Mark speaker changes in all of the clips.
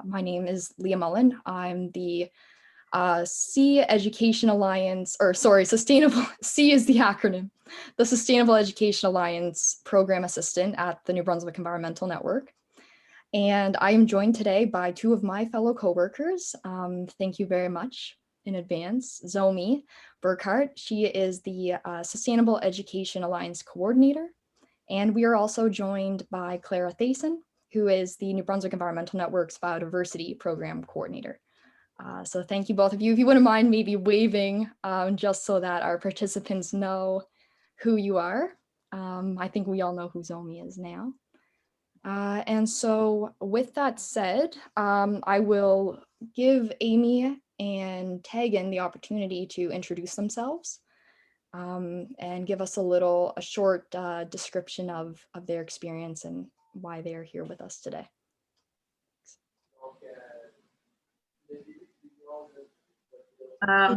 Speaker 1: My name is Leah Mullen. I'm the C Education Alliance, or sorry, Sustainable, C is the acronym, the Sustainable Education Alliance Program Assistant at the New Brunswick Environmental Network. And I am joined today by two of my fellow coworkers. Thank you very much in advance. Zomi Burkhart, she is the Sustainable Education Alliance Coordinator. And we are also joined by Clara Thayson, who is the New Brunswick Environmental Network's Biodiversity Program Coordinator. So thank you both of you. If you wouldn't mind maybe waving just so that our participants know who you are. I think we all know who Zomi is now. And so with that said, I will give Amy and Tegan the opportunity to introduce themselves and give us a short description of their experience and why they are here with us today.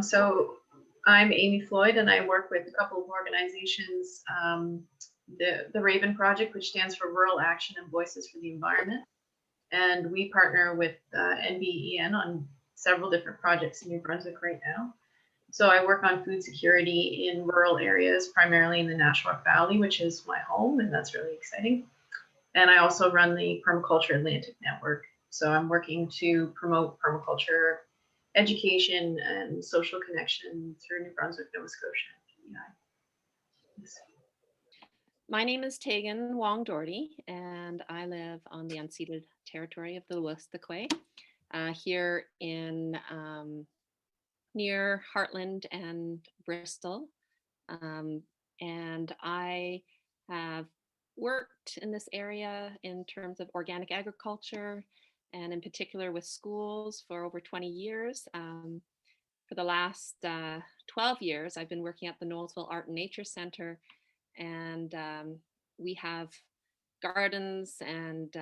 Speaker 2: So I'm Amy Floyd, and I work with a couple of organizations, the Raven Project, which stands for Rural Action and Voices for the Environment. And we partner with NBEN on several different projects in New Brunswick right now. So I work on food security in rural areas, primarily in the Nashwauk Valley, which is my home, and that's really exciting. And I also run the Permaculture Atlantic Network. So I'm working to promote permaculture education and social connection through New Brunswick, Nova Scotia, and PEI.
Speaker 3: My name is Tegan Wong Doherty, and I live on the unceded territory of the Wolastoqey, here in near Heartland and Bristol. And I have worked in this area in terms of organic agriculture, and in particular with schools for over 20 years. For the last 12 years, I've been working at the Knowlesville Art and Nature Center, and we have gardens and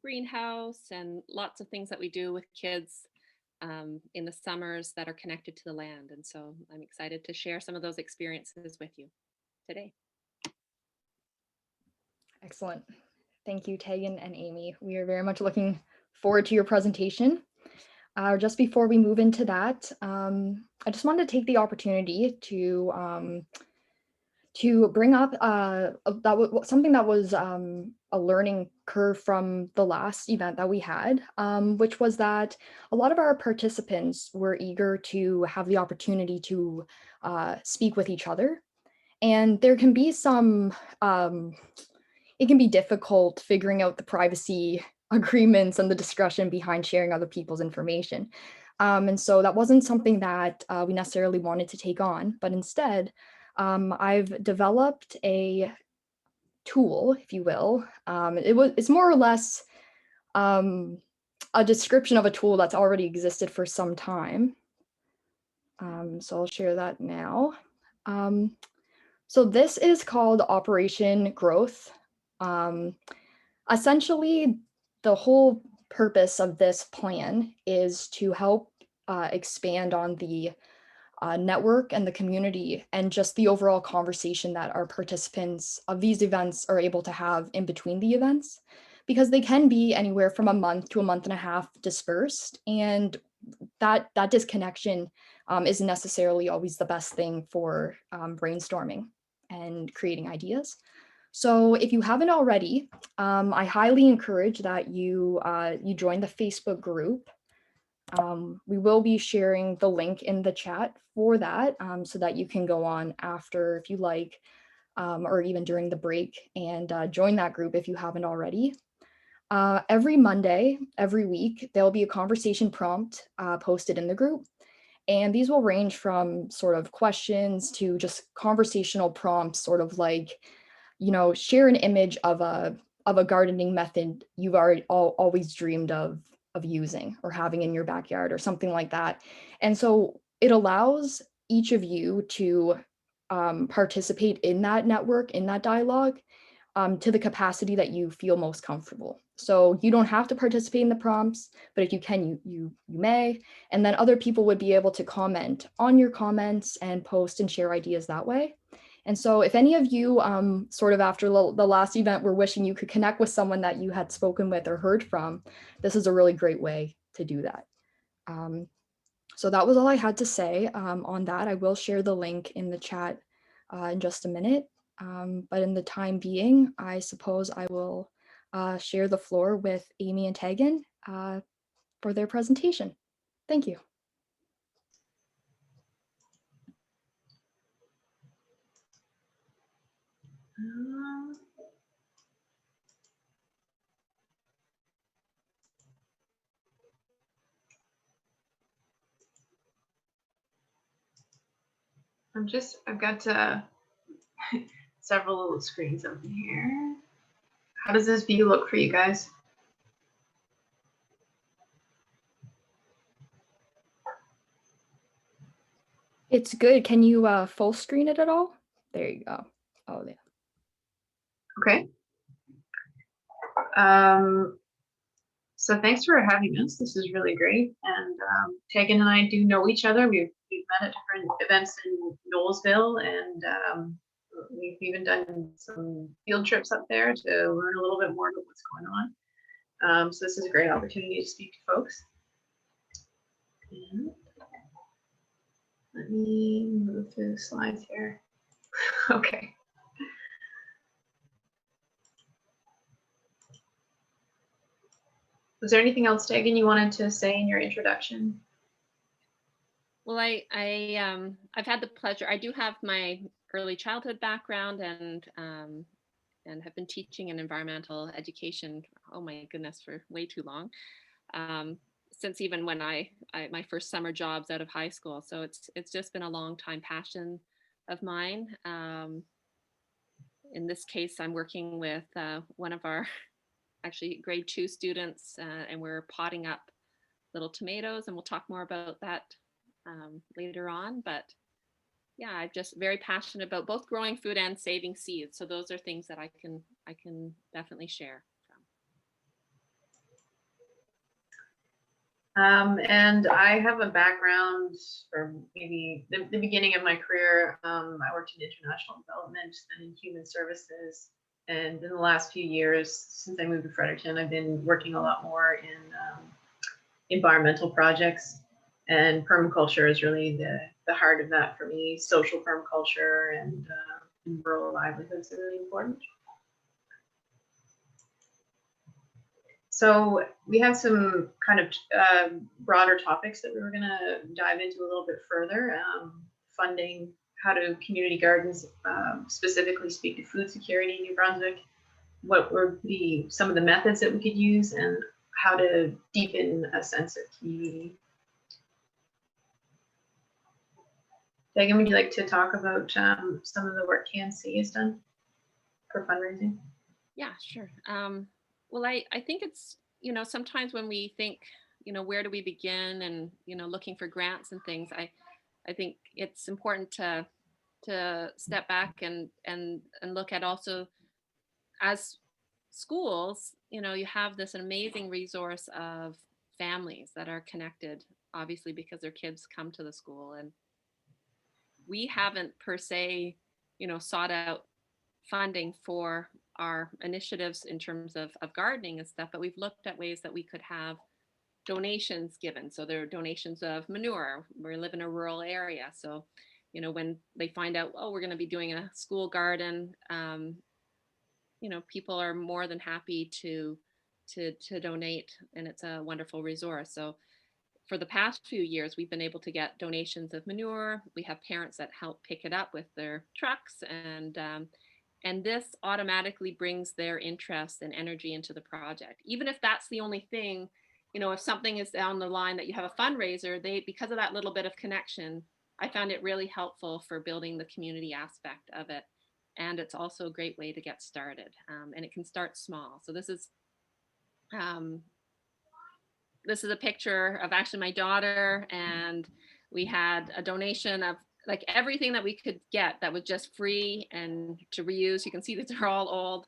Speaker 3: greenhouse and lots of things that we do with kids in the summers that are connected to the land. And so I'm excited to share some of those experiences with you today.
Speaker 1: Excellent. Thank you, Tegan and Amy. We are very much looking forward to your presentation. Just before we move into that, I just wanted to take the opportunity to bring up something that was a learning curve from the last event that we had, which was that a lot of our participants were eager to have the opportunity to speak with each other. And there can be some, it can be difficult figuring out the privacy agreements and the discretion behind sharing other people's information. And so that wasn't something that we necessarily wanted to take on, but instead, I've developed a tool, if you will. It's more or less a description of a tool that's already existed for some time. So I'll share that now. So this is called Operation Growth. Essentially, the whole purpose of this plan is to help expand on the network and the community and just the overall conversation that our participants of these events are able to have in between the events, because they can be anywhere from a month to a month and a half dispersed, and that disconnection isn't necessarily always the best thing for brainstorming and creating ideas. So if you haven't already, I highly encourage that you join the Facebook group. We will be sharing the link in the chat for that, so that you can go on after if you like, or even during the break, and join that group if you haven't already. Every Monday, every week, there'll be a conversation prompt posted in the group. And these will range from sort of questions to just conversational prompts, sort of like, share an image of a gardening method you've always dreamed of using or having in your backyard or something like that. And so it allows each of you to participate in that network, in that dialogue, to the capacity that you feel most comfortable. So you don't have to participate in the prompts, but if you can, you may. And then other people would be able to comment on your comments and post and share ideas that way. And so if any of you sort of after the last event were wishing you could connect with someone that you had spoken with or heard from, this is a really great way to do that. So that was all I had to say on that. I will share the link in the chat in just a minute. But in the time being, I suppose I will share the floor with Amy and Tegan for their presentation. Thank you.
Speaker 2: I've got several screens open here. How does this view look for you guys?
Speaker 1: It's good. Can you full screen it at all? There you go. Oh, yeah.
Speaker 2: Okay. So thanks for having us. This is really great. And Tegan and I do know each other. We've met at different events in Knowlesville, and we've even done some field trips up there to learn a little bit more about what's going on. So this is a great opportunity to speak to folks. And let me move through the slides here. Okay. Was there anything else, Tegan, you wanted to say in your introduction?
Speaker 3: Well, I've had the pleasure. I do have my early childhood background and have been teaching in environmental education. Oh my goodness, for way too long. Since even when my first summer jobs out of high school. So it's just been a long time passion of mine. In this case, I'm working with one of our actually grade 2 students, and we're potting up little tomatoes, and we'll talk more about that later on. But yeah, I'm just very passionate about both growing food and saving seeds. So those are things that I can definitely share
Speaker 2: from. And I have a background from maybe the beginning of my career. I worked in international development, then in human services. And in the last few years, since I moved to Fredericton, I've been working a lot more in environmental projects. And permaculture is really the heart of that for me. Social permaculture and rural livelihoods are really important. So we have some kind of broader topics that we were going to dive into a little bit further. Funding, how do community gardens specifically speak to food security in New Brunswick? What would be some of the methods that we could use, and how to deepen a sense of community? Tegan, would you like to talk about some of the work CanC has done for fundraising?
Speaker 3: Yeah, sure. Well, I think it's, sometimes when we think, where do we begin, and, looking for grants and things, I think it's important to step back and look at also, as schools, you have this amazing resource of families that are connected, obviously, because their kids come to the school. And we haven't per se, sought out funding for our initiatives in terms of gardening and stuff, but we've looked at ways that we could have donations given. So there are donations of manure. We live in a rural area. So, when they find out, oh, we're going to be doing a school garden, people are more than happy to donate, and it's a wonderful resource. So for the past few years, we've been able to get donations of manure. We have parents that help pick it up with their trucks, and this automatically brings their interest and energy into the project. Even if that's the only thing, if something is down the line that you have a fundraiser, because of that little bit of connection, I found it really helpful for building the community aspect of it. And it's also a great way to get started. And it can start small. So this is a picture of actually my daughter, and we had a donation of like everything that we could get that was just free and to reuse. You can see these are all old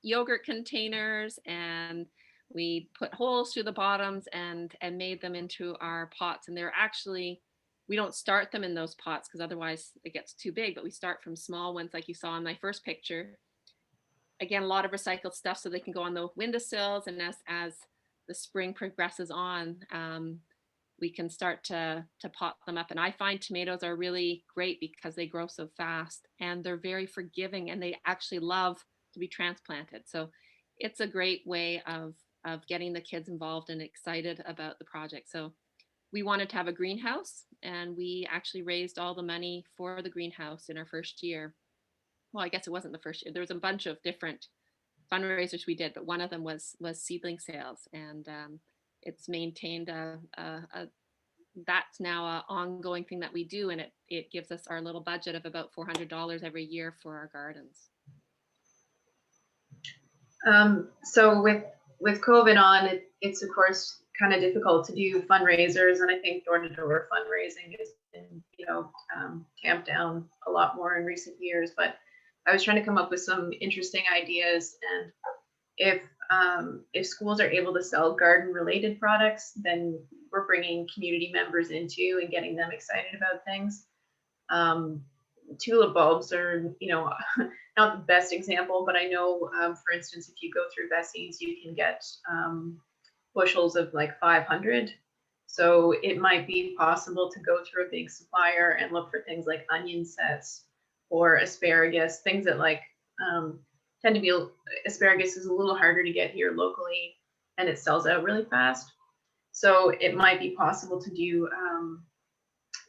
Speaker 3: yogurt containers, and we put holes through the bottoms and made them into our pots. And they're actually we don't start them in those pots because otherwise it gets too big, but we start from small ones like you saw in my first picture. Again, a lot of recycled stuff so they can go on the windowsills, and as the spring progresses on, we can start to pot them up. And I find tomatoes are really great because they grow so fast and they're very forgiving and they actually love to be transplanted. So it's a great way of getting the kids involved and excited about the project. So we wanted to have a greenhouse, and we actually raised all the money for the greenhouse in our first year. Well, I guess it wasn't the first year. There was a bunch of different fundraisers we did, but one of them was seedling sales, and it's maintained a that's now an ongoing thing that we do, and it gives us our little budget of about $400 every year for our gardens.
Speaker 2: So with COVID on, it's of course kind of difficult to do fundraisers, and I think door-to-door fundraising has been, tamped down a lot more in recent years. But I was trying to come up with some interesting ideas, and if schools are able to sell garden-related products, then we're bringing community members into and getting them excited about things. Tulip bulbs are, not the best example, but I know, for instance, if you go through Bessie's, you can get bushels of like 500. So it might be possible to go through a big supplier and look for things like onion sets or asparagus, things that tend to be, asparagus is a little harder to get here locally and it sells out really fast. So it might be possible to do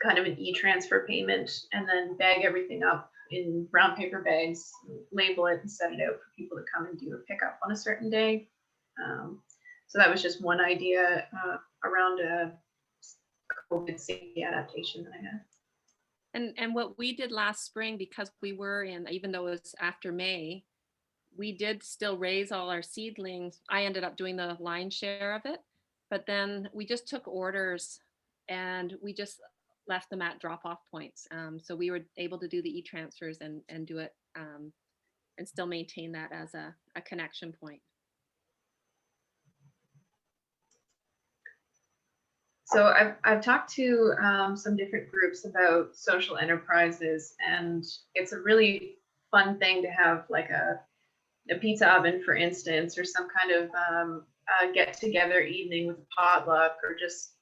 Speaker 2: kind of an e-transfer payment and then bag everything up in brown paper bags, label it and set it out for people to come and do a pickup on a certain day. So that was just one idea around a COVID safety adaptation that I had.
Speaker 3: And what we did last spring, because we were in, even though it was after May, we did still raise all our seedlings. I ended up doing the lion's share of it, but then we just took orders and we just left them at drop-off points. So we were able to do the e-transfers and do it and still maintain that as a connection point.
Speaker 2: So I've talked to some different groups about social enterprises, and it's a really fun thing to have like a pizza oven, for instance, or some kind of get together evening with a potluck, or just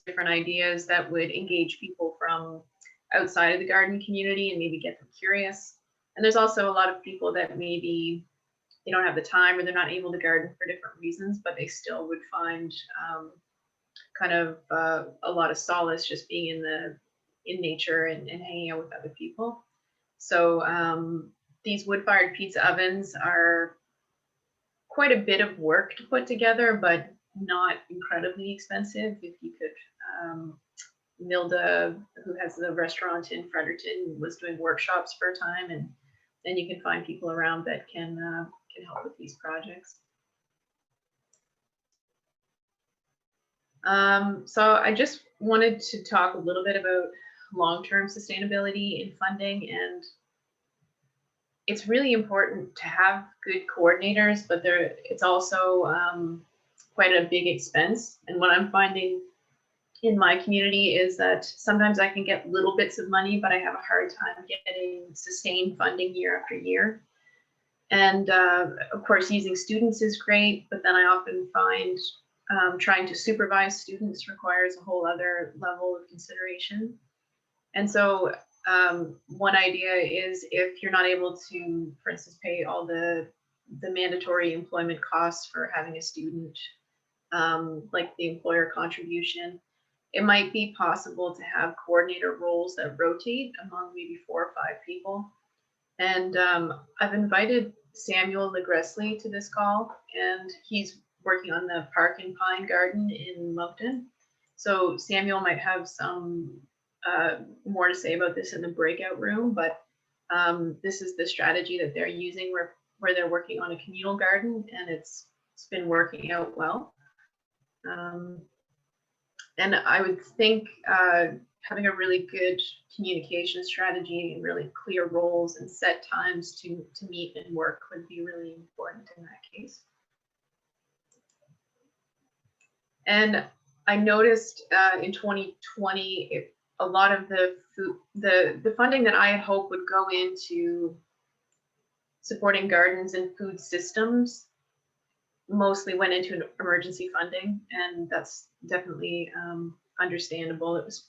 Speaker 2: different ideas that would engage people from outside of the garden community and maybe get them curious. And there's also a lot of people that maybe they don't have the time or they're not able to garden for different reasons, but they still would find kind of a lot of solace just being in nature and hanging out with other people. So these wood-fired pizza ovens are quite a bit of work to put together, but not incredibly expensive. If you could, Milda, who has the restaurant in Fredericton, was doing workshops for a time, and then you can find people around that can help with these projects. So I just wanted to talk a little bit about long-term sustainability in funding, and it's really important to have good coordinators, but it's also quite a big expense. And what I'm finding in my community is that sometimes I can get little bits of money, but I have a hard time getting sustained funding year after year. And of course, using students is great, but then I often find trying to supervise students requires a whole other level of consideration. And so one idea is, if you're not able to, for instance, pay all the mandatory employment costs for having a student, like the employer contribution, it might be possible to have coordinator roles that rotate among maybe 4 or 5 people. And I've invited Samuel Legresley to this call, and he's working on the Park and Pine Garden in Moncton. So Samuel might have some more to say about this in the breakout room, but this is the strategy that they're using where they're working on a communal garden, and it's been working out well. And I would think having a really good communication strategy and really clear roles and set times to meet and work would be really important in that case. And I noticed in 2020, a lot of the food, the funding that I had hoped would go into supporting gardens and food systems mostly went into emergency funding, and that's definitely understandable. It was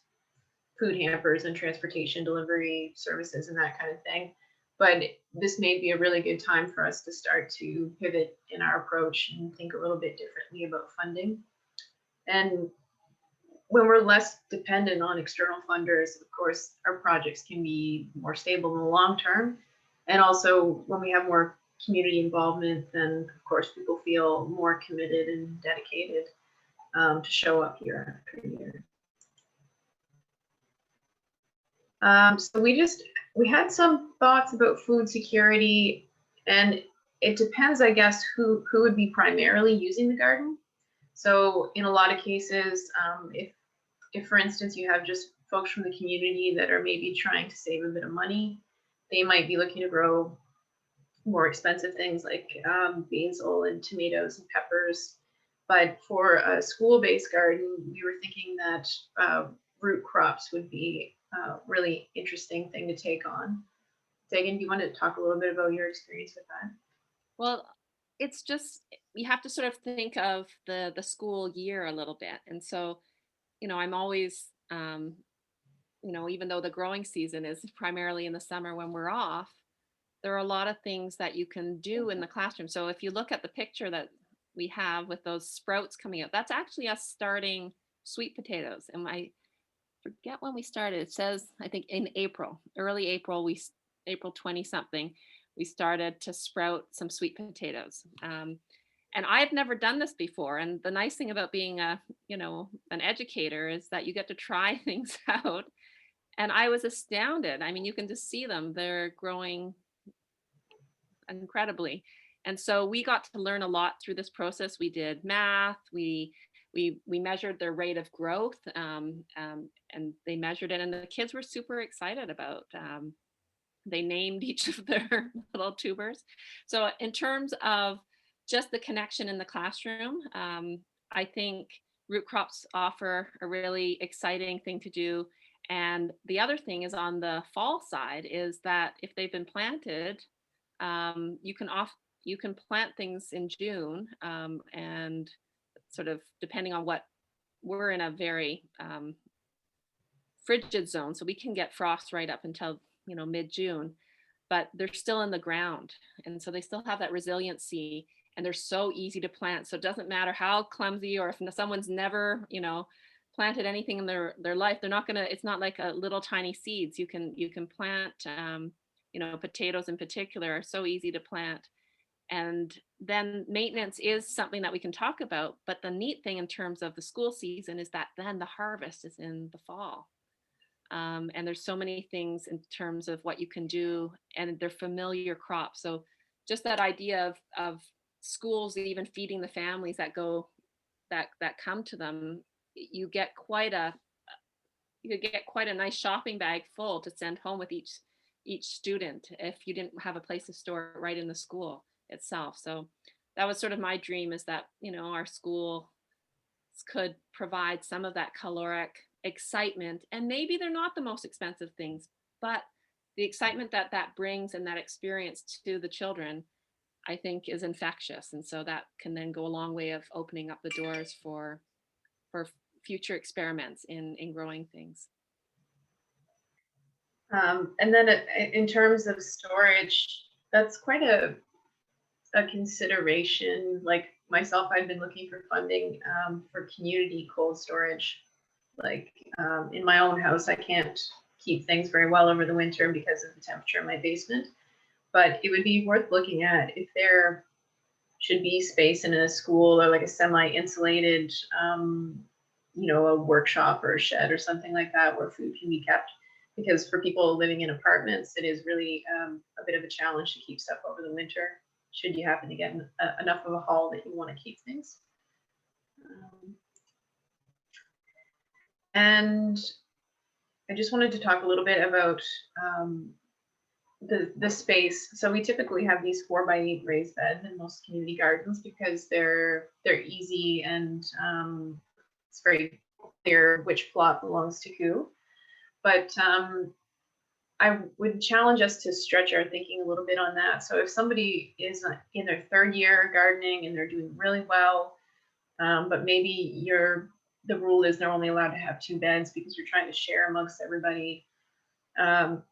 Speaker 2: food hampers and transportation delivery services and that kind of thing. But this may be a really good time for us to start to pivot in our approach and think a little bit differently about funding. And when we're less dependent on external funders, of course, our projects can be more stable in the long term. And also, when we have more community involvement, then of course people feel more committed and dedicated to show up year after year. So we had some thoughts about food security, and it depends, I guess, who would be primarily using the garden. So in a lot of cases, if for instance you have just folks from the community that are maybe trying to save a bit of money, they might be looking to grow more expensive things like basil and tomatoes and peppers. But for a school-based garden, we were thinking that root crops would be a really interesting thing to take on. Dagan, do you want to talk a little bit about your experience with that?
Speaker 3: Well, it's just you have to sort of think of the school year a little bit. And so, I'm always even though the growing season is primarily in the summer when we're off, there are a lot of things that you can do in the classroom. So if you look at the picture that we have with those sprouts coming out, that's actually us starting sweet potatoes. And I forget when we started. It says, I think in April, early April, April 20 something, we started to sprout some sweet potatoes. And I've never done this before. And the nice thing about being an educator is that you get to try things out. And I was astounded. I mean, you can just see them. They're growing incredibly. And so we got to learn a lot through this process. We did math. We measured their rate of growth, and they measured it. And the kids were super excited about. They named each of their little tubers. So in terms of just the connection in the classroom, I think root crops offer a really exciting thing to do. And the other thing is on the fall side is that if they've been planted, you can plant things in June, and sort of depending on what we're in a very frigid zone, so we can get frost right up until mid-June, but they're still in the ground, and so they still have that resiliency, and they're so easy to plant. So it doesn't matter how clumsy or if someone's never planted anything in their life, they're not gonna. It's not like a little tiny seeds. You can plant. Potatoes in particular are so easy to plant. And then maintenance is something that we can talk about. But the neat thing in terms of the school season is that then the harvest is in the fall. And there's so many things in terms of what you can do, and they're familiar crops. So just that idea of schools even feeding the families that come to them, you get quite a nice shopping bag full to send home with each student if you didn't have a place to store it right in the school itself. So that was sort of my dream, is that our school could provide some of that caloric excitement. And maybe they're not the most expensive things, but the excitement that brings and that experience to the children, I think, is infectious. And so that can then go a long way of opening up the doors for future experiments in growing things.
Speaker 2: And then in terms of storage, that's quite a consideration. Like myself, I've been looking for funding for community cold storage. Like in my own house, I can't keep things very well over the winter because of the temperature in my basement. But it would be worth looking at if there should be space in a school or like a semi-insulated, a workshop or a shed or something like that where food can be kept. Because for people living in apartments, it is really a bit of a challenge to keep stuff over the winter, should you happen to get enough of a haul that you want to keep things. And I just wanted to talk a little bit about the space. So we typically have these 4x8 raised beds in most community gardens because they're easy, and it's very clear which plot belongs to who. but I would challenge us to stretch our thinking a little bit on that. So if somebody is in their third year gardening and they're doing really well, but maybe the rule is they're only allowed to have 2 beds because you're trying to share amongst everybody.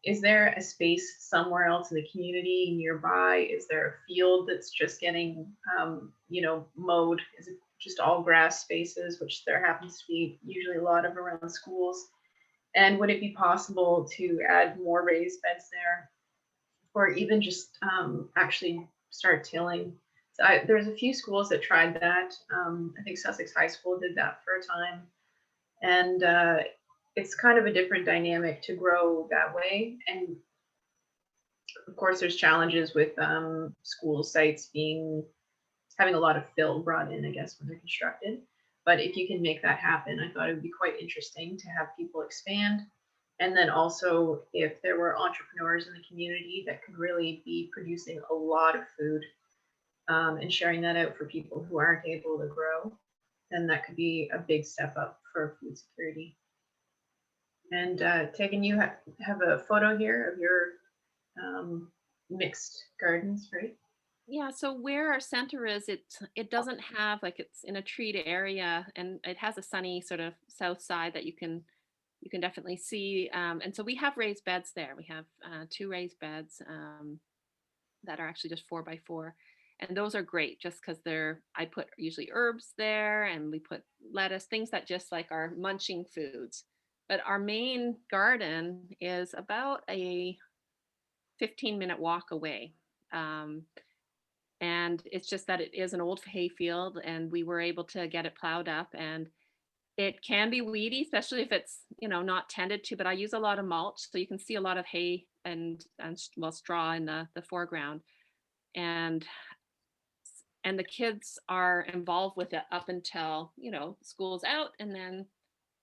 Speaker 2: Is there a space somewhere else in the community nearby? Is there a field that's just getting, mowed? Is it just all grass spaces, which there happens to be usually a lot of around schools? And would it be possible to add more raised beds there, or even just actually start tilling? So there's a few schools that tried that. I think Sussex High School did that for a time, and it's kind of a different dynamic to grow that way. And of course, there's challenges with school sites having a lot of fill brought in, I guess, when they're constructed. But if you can make that happen, I thought it would be quite interesting to have people expand. And then also, if there were entrepreneurs in the community that could really be producing a lot of food and sharing that out for people who aren't able to grow, then that could be a big step up for food security. And Tegan, you have a photo here of your mixed gardens, right?
Speaker 3: Yeah, so where our center is, it doesn't have, like, it's in a treated area, and it has a sunny sort of south side that you can definitely see. And so we have raised beds there. We have 2 raised beds that are actually just 4x4, and those are great just because I put usually herbs there, and we put lettuce, things that just like are munching foods. But our main garden is about a 15-minute walk away. Um, and it's just that it is an old hay field, and we were able to get it plowed up, and it can be weedy, especially if it's, not tended to, but I use a lot of mulch, so you can see a lot of hay and straw in the foreground. And the kids are involved with it up until, school's out, and then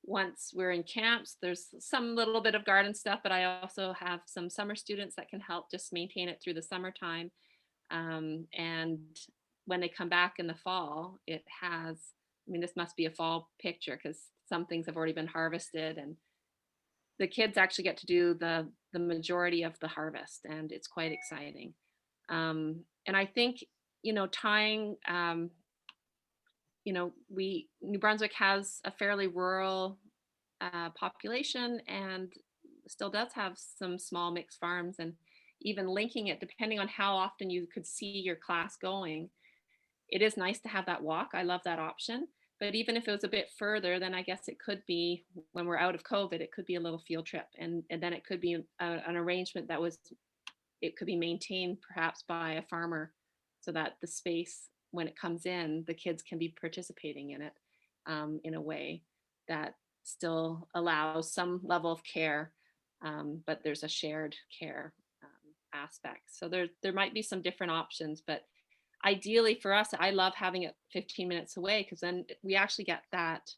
Speaker 3: once we're in camps, there's some little bit of garden stuff, but I also have some summer students that can help just maintain it through the summertime. And when they come back in the fall, this must be a fall picture because some things have already been harvested, and the kids actually get to do the majority of the harvest, and it's quite exciting. And I think, tying, New Brunswick has a fairly rural population, and still does have some small mixed farms, and even linking it, depending on how often you could see your class going, it is nice to have that walk. I love that option. But even if it was a bit further, then I guess it could be, when we're out of COVID, it could be a little field trip. And then it could be an arrangement it could be maintained perhaps by a farmer, so that the space, when it comes in, the kids can be participating in it in a way that still allows some level of care, but there's a shared care aspect. So there might be some different options, but ideally for us, I love having it 15 minutes away, because then we actually get that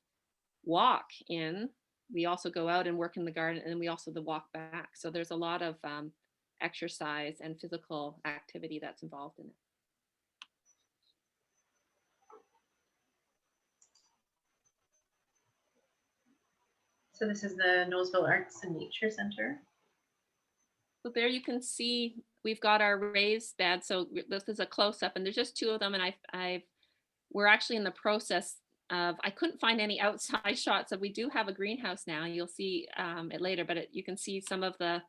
Speaker 3: walk in. We also go out and work in the garden, and then we also the walk back. So there's a lot of exercise and physical activity that's involved in it.
Speaker 2: So this is the Noseville Arts and Nature Center.
Speaker 3: So there you can see we've got our raised bed. So this is a close up, and there's just 2 of them. And we're actually in the process of, I couldn't find any outside shots. So we do have a greenhouse now. You'll see it later, but you can see some of the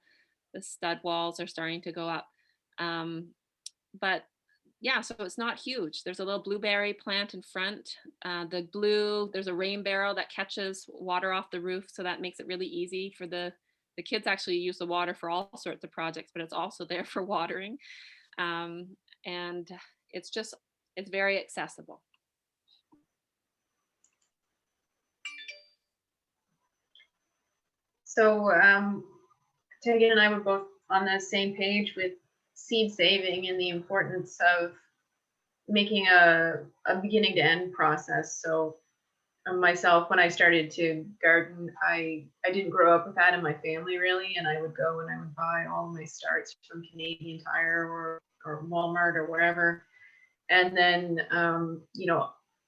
Speaker 3: stud walls are starting to go up. But yeah, so it's not huge. There's a little blueberry plant in front. There's a rain barrel that catches water off the roof. So that makes it really easy for the kids. Actually use the water for all sorts of projects, but it's also there for watering. And it's very accessible.
Speaker 2: So Tegan and I were both on the same page with seed saving and the importance of making a beginning to end process. So myself, when I started to garden, I didn't grow up with that in my family really, and I would go and I would buy all my starts from Canadian Tire or Walmart or wherever, and then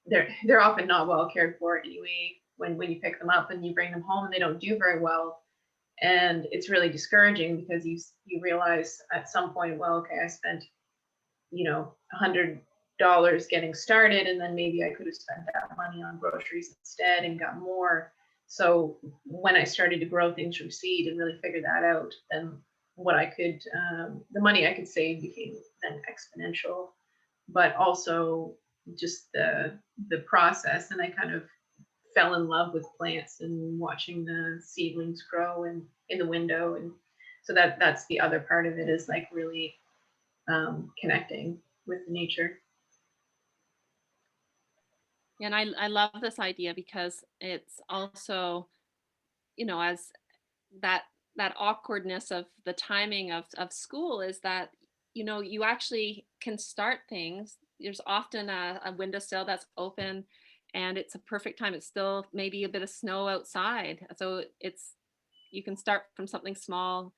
Speaker 2: they're often not well cared for anyway when you pick them up and you bring them home, and they don't do very well. And it's really discouraging because you realize at some point, well, okay, I spent, you know, $100 getting started, and then maybe I could have spent that money on groceries instead and got more. So when I started to grow things from seed and really figure that out, then what I could, the money I could save became then exponential, but also just the process. And I kind of fell in love with plants and watching the seedlings grow in the window. And so that's the other part of it, is like really connecting with nature.
Speaker 3: And I love this idea because it's also, you know, as that that awkwardness of the timing of school is that, you know, you actually can start things. There's often a windowsill that's open, and it's a perfect time. It's still maybe a bit of snow outside, so it's, you can start from something small.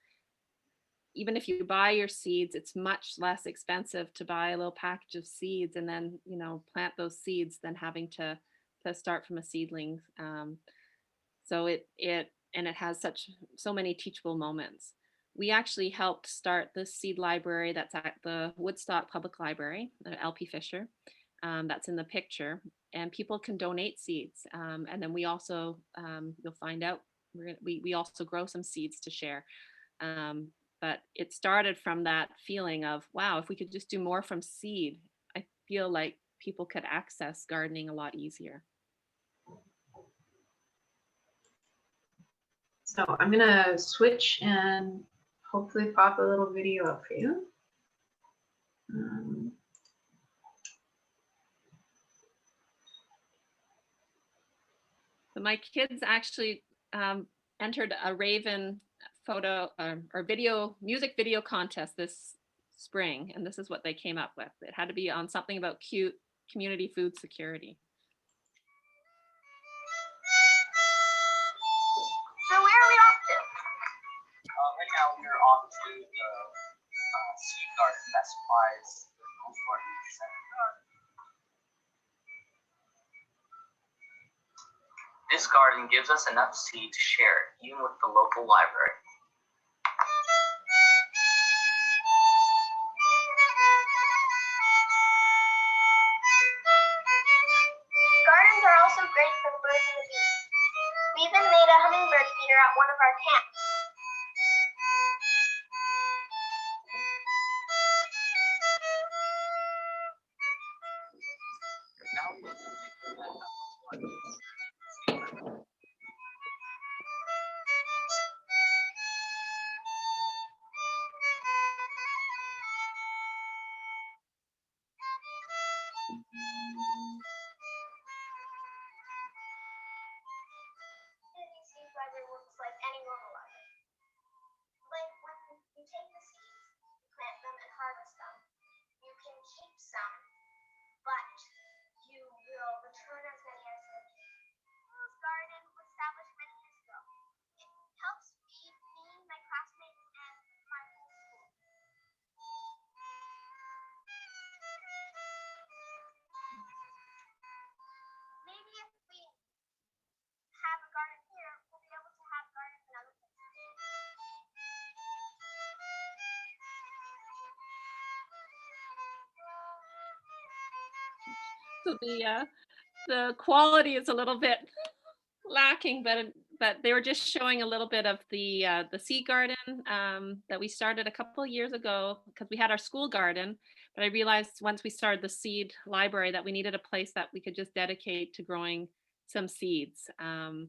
Speaker 3: Even if you buy your seeds, it's much less expensive to buy a little package of seeds and then, you know, plant those seeds than having to start from a seedling. So it has so many teachable moments. We actually helped start this seed library that's at the Woodstock Public Library, LP Fisher. That's in the picture, and people can donate seeds. And then we also, you'll find out, we also grow some seeds to share. But it started from that feeling of, wow, if we could just do more from seed, I feel like people could access gardening a lot easier.
Speaker 2: So I'm gonna switch and hopefully pop a little video up for you.
Speaker 3: So my kids actually entered a Raven photo or music video contest this spring, and this is what they came up with. It had to be on something about cute community food security.
Speaker 4: So where are we off to? Right now we're on to the seed garden that supplies the most part of the center. This garden gives us enough seed to share, even with the local library. Gardens are also great for the birds and the bees. We even made a hummingbird feeder at one of our camps. Seed library works like any normal library. Like when you take the seeds, you plant them and harvest them. You can keep some, but you will return as many as you keep. Will's garden was established many years ago. It helps feed me, my classmates, and my whole school. Maybe if we have a garden here, we'll be able to have gardens in other places.
Speaker 3: So the quality is a little bit lacking, but they were just showing a little bit of the seed garden that we started a couple of years ago, because we had our school garden. But I realized once we started the seed library that we needed a place that we could just dedicate to growing some seeds. And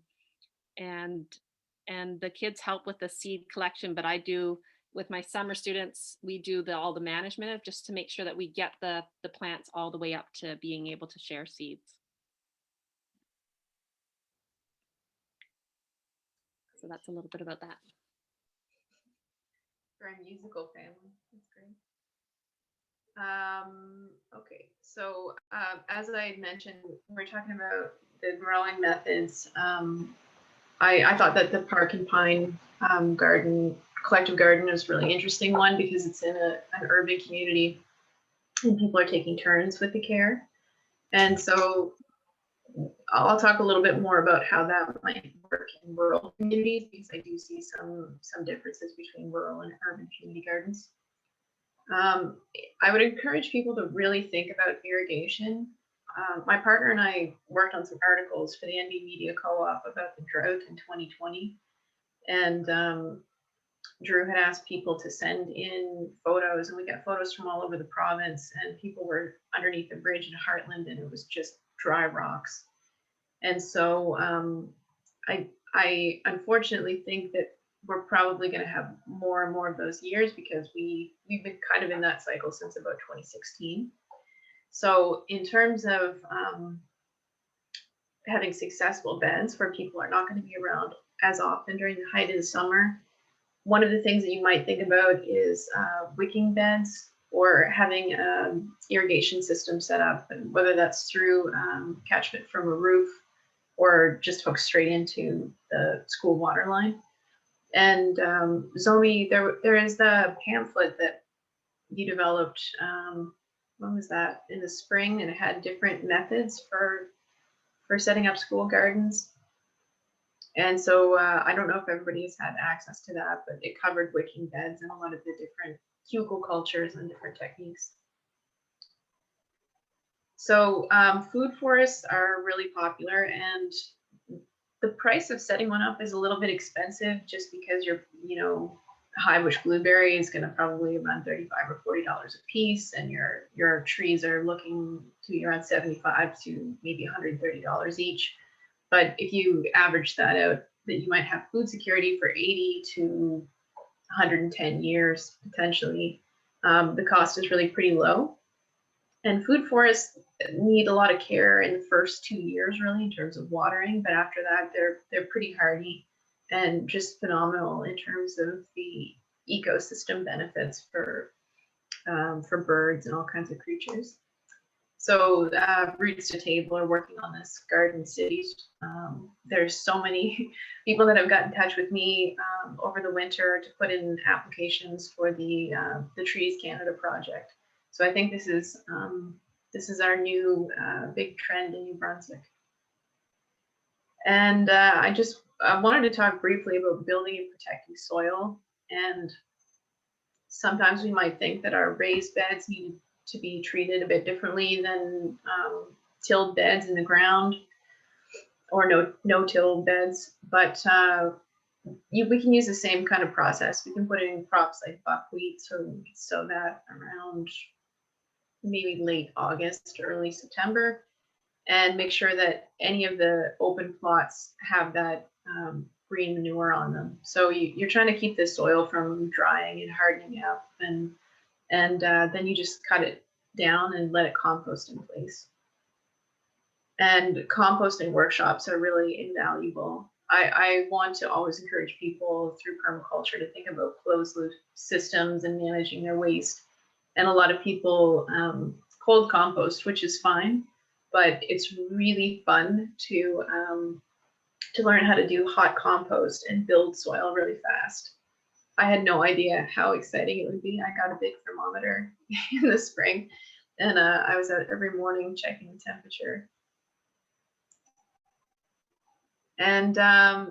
Speaker 3: the kids help with the seed collection, but I do with my summer students, we do all the management of just to make sure that we get the plants all the way up to being able to share seeds. So that's a little bit about that.
Speaker 2: For a musical family, that's great. Okay, so as I had mentioned, we're talking about the growing methods. I thought that the Park and Pine garden, collective garden, is really interesting one because it's in an urban community and people are taking turns with the care. And so I'll talk a little bit more about how that might work in rural communities, because I do see some differences between rural and urban community gardens. I would encourage people to really think about irrigation. My partner and I worked on some articles for the NB Media Co-op about the drought in 2020, and Drew had asked people to send in photos, and we got photos from all over the province, and people were underneath the bridge in Heartland, and it was just dry rocks. And so I unfortunately think that we're probably going to have more and more of those years, because we've been kind of in that cycle since about 2016. So in terms of having successful beds where people are not going to be around as often during the height of the summer, one of the things that you might think about is wicking beds, or having irrigation system set up, and whether that's through catchment from a roof or just hooked straight into the school water line. And Zoe, there is the pamphlet that you developed, when was that, in the spring, and it had different methods for setting up school gardens. And so I don't know if everybody has had access to that, but it covered wicking beds and a lot of the different hugelkulturs and different techniques. So food forests are really popular, and the price of setting one up is a little bit expensive, just because high bush blueberry is going to probably around $35 or $40 a piece, and your trees are looking to be around $75 to maybe $130 each. But if you average that out, that you might have food security for 80 to 110 years potentially. The cost is really pretty low. And food forests need a lot of care in the first 2 years, really, in terms of watering. But after that, they're pretty hardy and just phenomenal in terms of the ecosystem benefits for birds and all kinds of creatures. So Roots to Table are working on this Garden Cities. There's so many people that have got in touch with me over the winter to put in applications for the Trees Canada project. So I think this is our new big trend in New Brunswick. And I wanted to talk briefly about building and protecting soil. And sometimes we might think that our raised beds need to be treated a bit differently than tilled beds in the ground, or no tilled beds, but we can use the same kind of process. We can put in crops like buckwheat, so we can sow that around maybe late August, early September, and make sure that any of the open plots have that green manure on them. So you're trying to keep the soil from drying and hardening up, and then you just cut it down and let it compost in place. And composting workshops are really invaluable. I want to always encourage people through permaculture to think about closed loop systems and managing their waste. And a lot of people cold compost, which is fine, but it's really fun to learn how to do hot compost and build soil really fast. I had no idea how exciting it would be. I got a big thermometer in the spring, and I was out every morning checking the temperature. And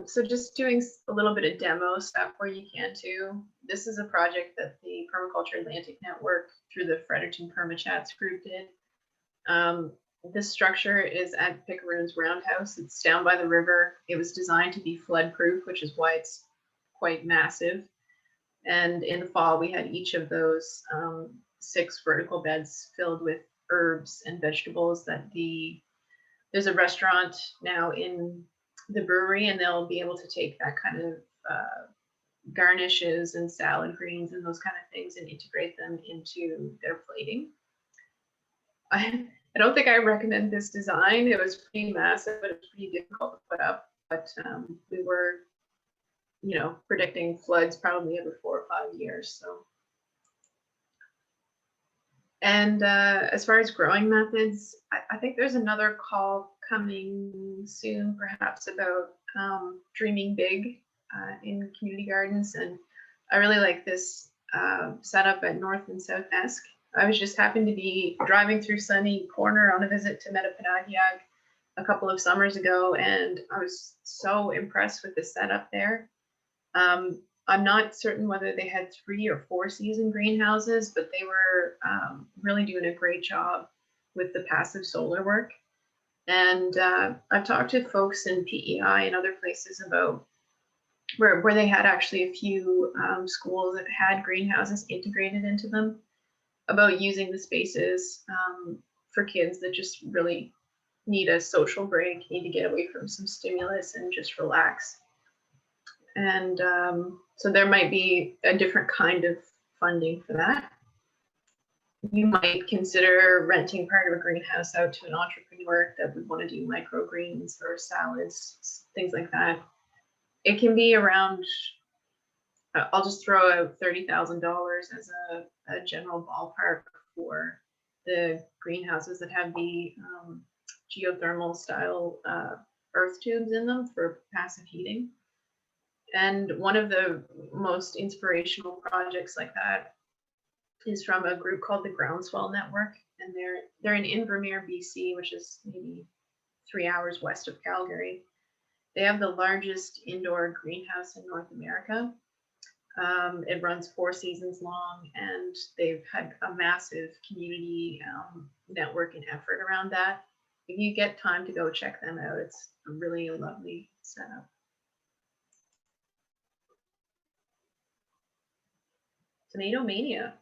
Speaker 2: so just doing a little bit of demo stuff where you can too. This is a project that the Permaculture Atlantic Network through the Fredericton Permachats group did. This structure is at Picaroon's Roundhouse. It's down by the river. It was designed to be flood proof, which is why it's quite massive. And in the fall, we had each of those 6 vertical beds filled with herbs and vegetables that there's a restaurant now in the brewery, and they'll be able to take that kind of garnishes and salad greens and those kind of things and integrate them into their plating. I don't think I recommend this design. It was pretty massive, but it was pretty difficult to put up. But we were, predicting floods probably every 4 or 5 years. So, and as far as growing methods, I think there's another call coming soon, perhaps about dreaming big in community gardens. And I really like this setup at North and South Esk. I was just happened to be driving through Sunny Corner on a visit to Metapanahiag a couple of summers ago, and I was so impressed with the setup there. I'm not certain whether they had 3 or 4 season greenhouses, but they were really doing a great job with the passive solar work. And I've talked to folks in PEI and other places about where they had actually a few schools that had greenhouses integrated into them, about using the spaces for kids that just really need a social break, need to get away from some stimulus and just relax. And so there might be a different kind of funding for that. You might consider renting part of a greenhouse out to an entrepreneur that would want to do microgreens or salads, things like that. It can be around, I'll just throw out $30,000 as a general ballpark for the greenhouses that have the geothermal style earth tubes in them for passive heating. And one of the most inspirational projects like that is from a group called the Groundswell Network, and they're in Invermere, BC, which is maybe 3 hours west of Calgary. They have the largest indoor greenhouse in North America. It runs 4 seasons long, and they've had a massive community network and effort around that. If you get time to go check them out, it's a really lovely setup. Tomato Mania.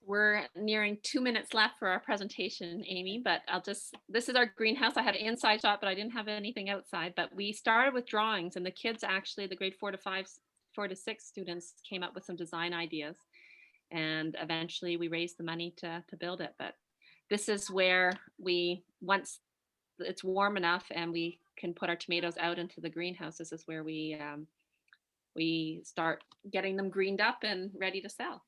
Speaker 3: We're nearing 2 minutes left for our presentation, Amy, but this is our greenhouse. I had an inside shot, but I didn't have anything outside. But we started with drawings, and the kids actually, the grade 4 to 6 students came up with some design ideas. And eventually we raised the money to build it. But this is where once it's warm enough and we can put our tomatoes out into the greenhouse, this is where we start getting them greened up and ready to sell.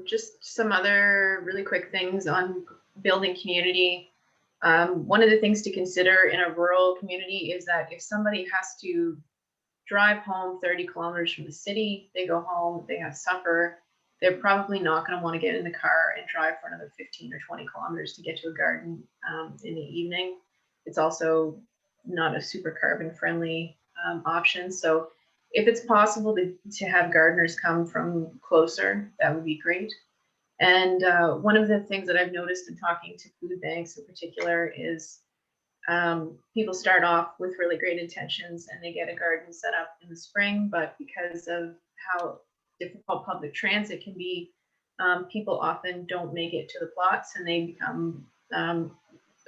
Speaker 2: Just some other really quick things on building community. One of the things to consider in a rural community is that if somebody has to drive home 30 kilometers from the city, they go home, they have supper, they're probably not going to want to get in the car and drive for another 15 or 20 kilometers to get to a garden in the evening. It's also not a super carbon friendly option. So if it's possible to have gardeners come from closer, that would be great. And one of the things that I've noticed in talking to food banks in particular is people start off with really great intentions and they get a garden set up in the spring, but because of how difficult public transit can be, people often don't make it to the plots and they become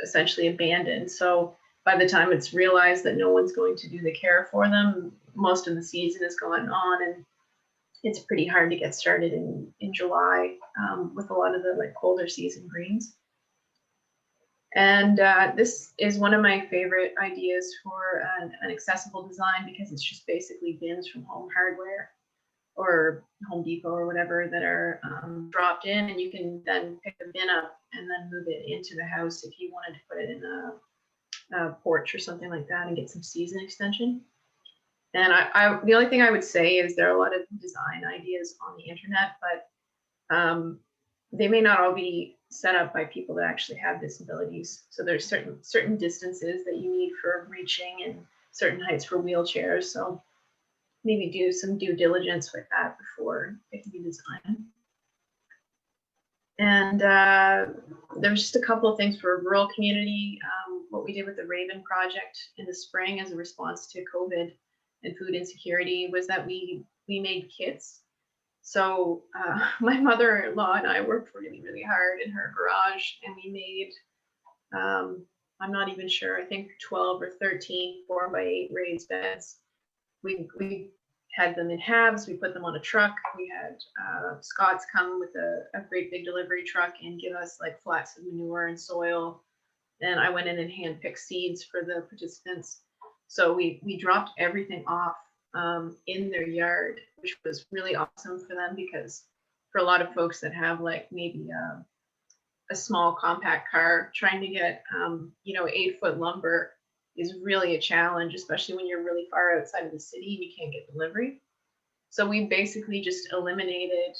Speaker 2: essentially abandoned. So by the time it's realized that no one's going to do the care for them, most of the season is going on, and it's pretty hard to get started in July with a lot of the colder season greens. And this is one of my favorite ideas for an accessible design, because it's just basically bins from Home Hardware or Home Depot or whatever that are dropped in, and you can then pick the bin up and then move it into the house if you wanted to put it in a porch or something like that and get some season extension. And the only thing I would say is there are a lot of design ideas on the internet, but they may not all be set up by people that actually have disabilities. So there's certain distances that you need for reaching and certain heights for wheelchairs. So maybe do some due diligence with that before it can be designed. And there's just a couple of things for a rural community. What we did with the Raven project in the spring as a response to COVID and food insecurity was that we made kits. So my mother-in-law and I worked really, really hard in her garage, and we made, I'm not even sure, I think 12 or 13 4x8 raised beds. We had them in halves, we put them on a truck. We had Scots come with a great big delivery truck and give us flats of manure and soil. And I went in and handpicked seeds for the participants. So we dropped everything off in their yard, which was really awesome for them, because for a lot of folks that have maybe a small compact car, trying to get 8-foot lumber is really a challenge, especially when you're really far outside of the city and you can't get delivery. So we basically just eliminated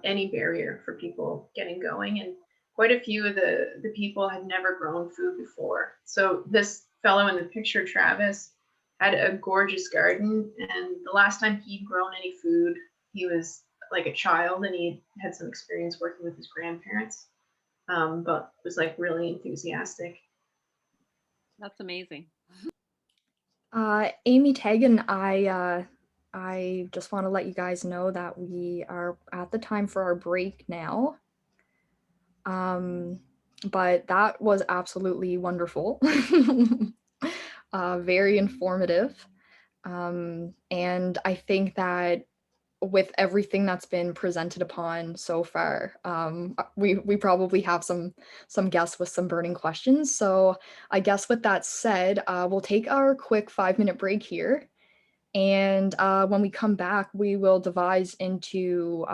Speaker 2: any barrier for people getting going. And quite a few of the people had never grown food before. So this fellow in the picture, Travis, had a gorgeous garden. And the last time he'd grown any food, he was like a child, and he had some experience working with his grandparents, but was like really enthusiastic.
Speaker 3: That's amazing.
Speaker 1: Amy Tegan, I just want to let you guys know that we are at the time for our break now. But that was absolutely wonderful. Very informative. And I think that with everything that's been presented upon so far, we probably have some guests with some burning questions. So I guess with that said, we'll take our quick 5-minute break here. And when we come back, we will devise into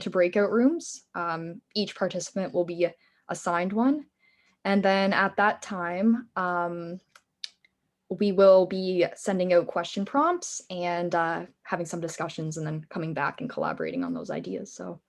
Speaker 1: breakout rooms. Each participant will be assigned one. And then at that time, we will be sending out question prompts and having some discussions and then coming back and collaborating on those ideas. So